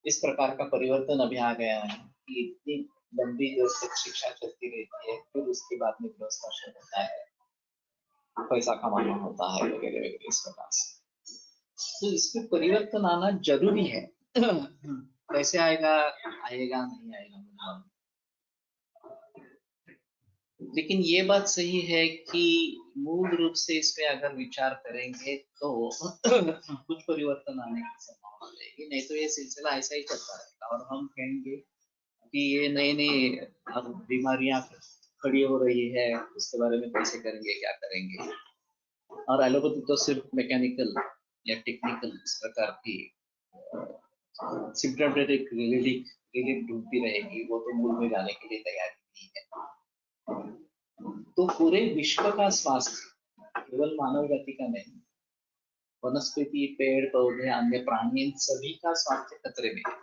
इस प्रकार का परिवर्तन अभी आ गया है कि इतनी लंबी देर तक शिक्षा चलती रहती है, फिर उसके बाद में गृहस्थाश्रम होता है, पैसा कमाना होता है, वगैरह वगैरह इस प्रकार से। तो इसमें परिवर्तन आना जरूरी है। कैसे आएगा, आएगा नहीं आएगा मुझे मालूम, लेकिन ये बात सही है कि मूल रूप से इसमें अगर विचार करेंगे तो कुछ परिवर्तन आने की संभावना रहेगी, नहीं तो ये सिलसिला ऐसा ही चलता रहेगा, और हम कहेंगे कि ये नई नई अब बीमारियां खड़ी हो रही है, उसके बारे में कैसे करेंगे, क्या करेंगे। और एलोपैथी तो सिर्फ मैकेनिकल या टेक्निकल इस प्रकार की सिम्टोमेटिक रिलीफ ढूंढती रहेगी, वो तो मूल में जाने के लिए तैयार नहीं है। तो पूरे विश्व का स्वास्थ्य, केवल मानव जाति का नहीं, वनस्पति, पेड़ पौधे, अन्य प्राणी, इन सभी का स्वास्थ्य खतरे में है।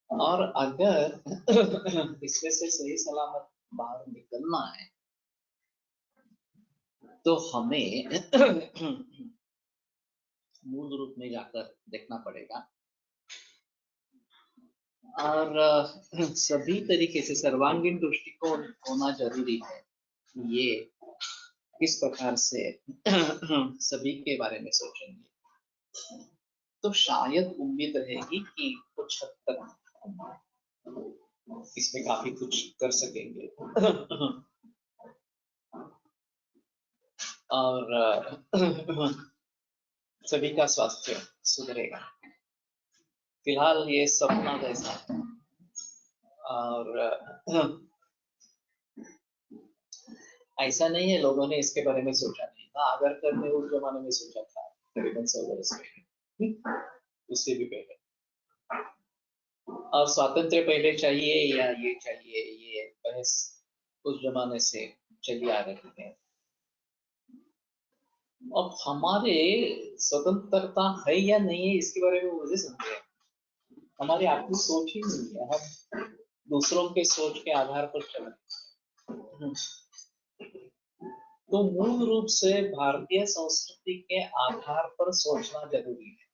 और अगर इसमें से सही सलामत बाहर निकलना है तो हमें मूल रूप में जाकर देखना पड़ेगा, और सभी तरीके से सर्वांगीण दृष्टिकोण होना जरूरी है। ये किस प्रकार से सभी के बारे में सोचेंगे तो शायद उम्मीद रहेगी कि कुछ हद तक इसमें काफी कुछ कर सकेंगे, और सभी का स्वास्थ्य सुधरेगा। फिलहाल ये सपना जैसा है, और ऐसा नहीं है लोगों ने इसके बारे में सोचा नहीं था, आगरकर ने उस जमाने में सोचा था, करीबन 100 वर्ष पहले, उससे भी पहले। और स्वातंत्र्य पहले चाहिए या ये चाहिए, ये बहस उस जमाने से चली आ रही है। अब हमारे स्वतंत्रता है या नहीं है, इसके बारे में मुझे समझे, हमारी अपनी सोच ही नहीं है, हम दूसरों के सोच के आधार पर चल रहे हैं। तो मूल रूप से भारतीय संस्कृति के आधार पर सोचना जरूरी है,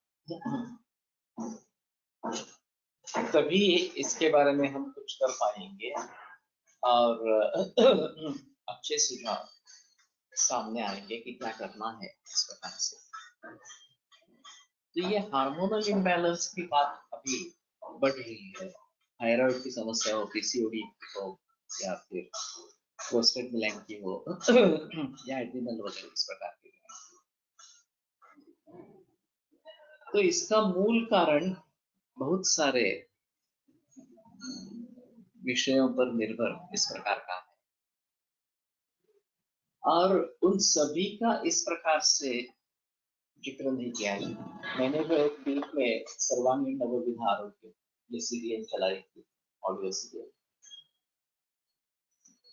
तभी इसके बारे में हम कुछ कर पाएंगे और अच्छे सुझाव सामने आएंगे कि क्या करना है इस प्रकार से। तो ये हार्मोनल इम्बैलेंस की बात अभी बढ़ रही है, थायराइड की समस्या हो, पीसीओडी हो, या फिर प्रोस्टेट ग्लैंड की हो या एड्रिनल वगैरह इस प्रकार की। तो इसका मूल कारण बहुत सारे विषयों पर निर्भर इस प्रकार का है, और उन सभी का इस प्रकार से जिक्र नहीं किया है। मैंने जो एक बीच में सर्वांगीण नवविधा आरोग्य ये सीरियल चलाई थी, ऑडियो सीरियल,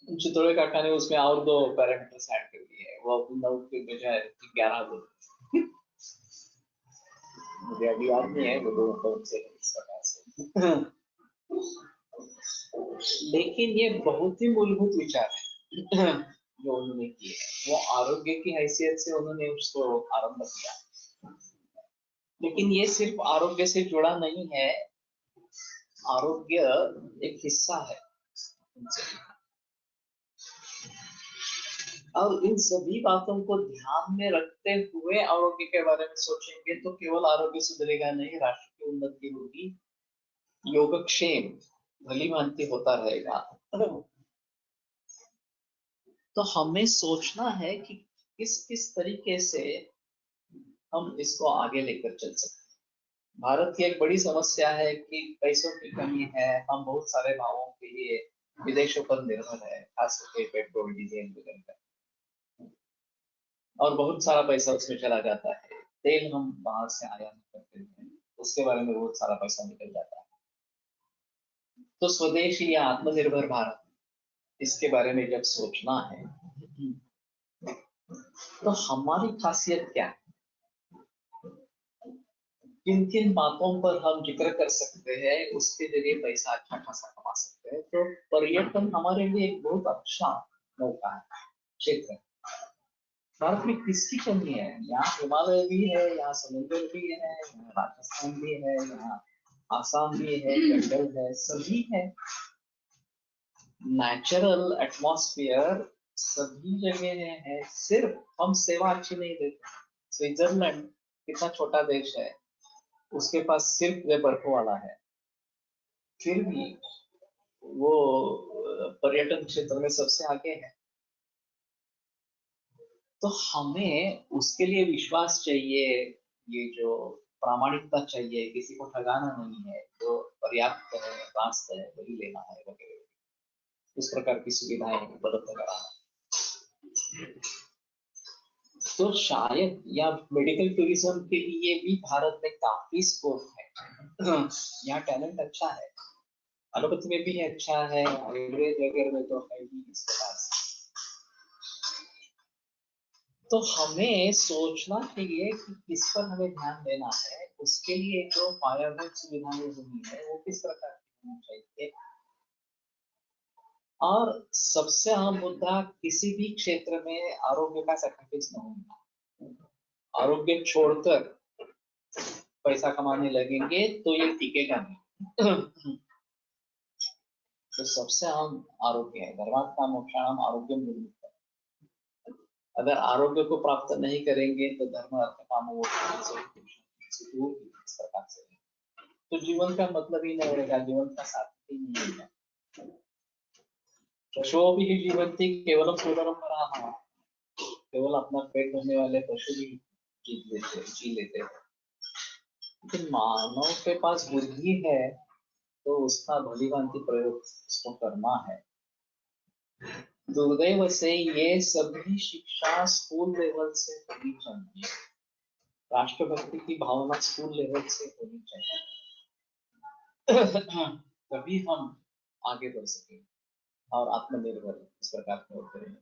चित्तौड़े काका ने उसमें और 2 पैरामीटर्स ऐड कर दिए, वो 9 के बजाय 11 बोले। मुझे अभी याद नहीं है वो 2 कौन से इस प्रकार से लेकिन ये बहुत ही मूलभूत विचार है जो उन्होंने किए। वो आरोग्य की हैसियत से उन्होंने उसको आरंभ किया, लेकिन ये सिर्फ आरोग्य से जुड़ा नहीं है, आरोग्य एक हिस्सा है और इन सभी बातों को ध्यान में रखते हुए आरोग्य के बारे में सोचेंगे तो केवल आरोग्य सुधरेगा नहीं, राष्ट्र की उन्नति होगी, योगक्षेम भली भांति होता रहेगा। तो हमें सोचना है कि किस किस तरीके से हम इसको आगे लेकर चल सकते हैं। भारत की एक बड़ी समस्या है कि पैसों की कमी है, हम बहुत सारे भावों के लिए विदेशों पर निर्भर है, खास करके पेट्रोल डीजल वगैरह, और बहुत सारा पैसा उसमें चला जाता है। तेल हम बाहर से आयात करते हैं, उसके बारे में बहुत सारा पैसा निकल जाता है। तो स्वदेशी या आत्मनिर्भर भारत, इसके बारे में जब सोचना है तो हमारी खासियत क्या है, किन किन बातों पर हम जिक्र कर सकते हैं, उसके जरिए पैसा अच्छा खासा कमा सकते हैं। तो पर्यटन हमारे लिए एक बहुत अच्छा मौका है, क्षेत्र है। भारत में किसकी कमी है? यहाँ हिमालय भी है, यहाँ समुद्र भी है, यहाँ राजस्थान भी है, यहाँ आसाम भी है, जंगल है, सभी है, नेचुरल एटमॉस्फेयर सभी जगह है, सिर्फ हम सेवा अच्छी नहीं देते। स्विट्जरलैंड कितना छोटा देश है, उसके पास सिर्फ वे बर्फ वाला है, फिर भी वो पर्यटन क्षेत्र में सबसे आगे है। तो हमें उसके लिए विश्वास चाहिए, ये जो प्रामाणिकता चाहिए, किसी को ठगाना नहीं है, जो पर्याप्त है, रास्त है, वही लेना है वगैरह, उस प्रकार की सुविधाएं उपलब्ध कराना। तो शायद या मेडिकल टूरिज्म के लिए भी भारत में काफी स्कोप है। यहाँ टैलेंट अच्छा है, एलोपैथी में भी अच्छा है, आयुर्वेद वगैरह में तो है ही इस प्रकार से। तो हमें सोचना चाहिए कि किस पर हमें ध्यान देना है, उसके लिए जो पायाभूत सुविधाएं होनी है वो किस प्रकार की होनी चाहिए, और सबसे अहम मुद्दा किसी भी क्षेत्र में आरोग्य का सैक्रिफाइस न होना। आरोग्य छोड़कर पैसा कमाने लगेंगे तो ये टिकेगा नहीं। तो सबसे अहम आरोग्य है, धर्मार्थ काम मोक्षाणाम आरोग्य मूलभूत। अगर आरोग्य को प्राप्त नहीं करेंगे तो धर्म अर्थ काम मोक्ष से दूर इस प्रकार से, तो जीवन का मतलब ही नहीं रहेगा, जीवन का सार्थक ही नहीं रहेगा। पशुओं भी जीवंती केवलम सुंदरम पराहा, केवल अपना पेट भरने वाले पशु भी जी लेते हैं, लेकिन मानव के पास बुद्धि है तो उसका भलीभांति प्रयोग उसको करना है। दुर्दैव से ये सभी शिक्षा स्कूल लेवल से होनी चाहिए, राष्ट्रभक्ति की भावना स्कूल लेवल से होनी चाहिए। तभी हम आगे बढ़ सकेंगे और आत्मनिर्भर इस प्रकार के होते हैं।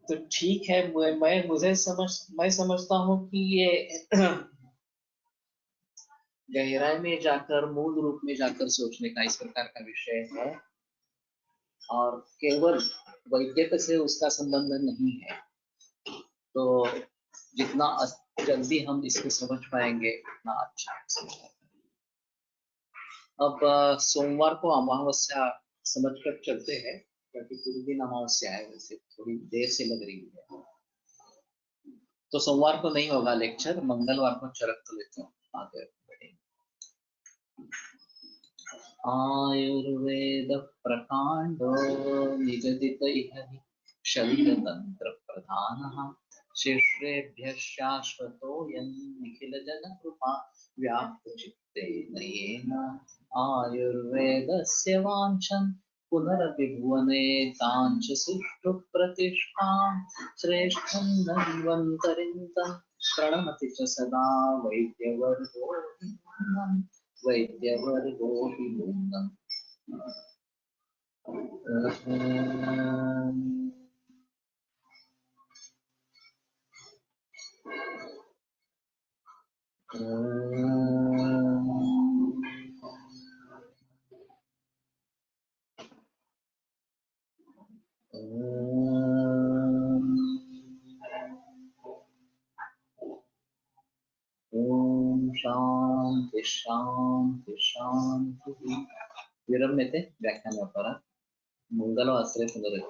तो ठीक है, मैं समझता हूँ कि ये गहराई में जाकर, मूल रूप में जाकर सोचने का इस प्रकार का विषय है, और केवल वैद्यक से उसका संबंध नहीं है। तो जितना जल्दी हम इसको समझ पाएंगे उतना अच्छा है। अब सोमवार को अमावस्या समझ कर चलते हैं, क्योंकि पूरे दिन अमावस्या है, वैसे थोड़ी देर से लग रही है। तो सोमवार को नहीं होगा लेक्चर, मंगलवार को चरक तो लेते हैं, आगे बढ़ेंगे। आयुर्वेद प्रकांडो निगदित इह हि शरीर तंत्र प्रधानः शिष्येभ्यः शाश्वतोऽयं निखिल जन कृपा व्याप्त चित्तेन येन आयुर्वेदस्य वाञ्छन् पुनरपि भुवने काञ्च सुष्ठु प्रतिष्ठां श्रेष्ठं धन्वन्तरिं प्रणमति च सदा वैद्यवर्गो हि वैद्यवर्गो हि नूनम्। ओम शांति शांति शांति। विरम्यते व्याख्यान अपराध मंगलवासरे पुनरपि।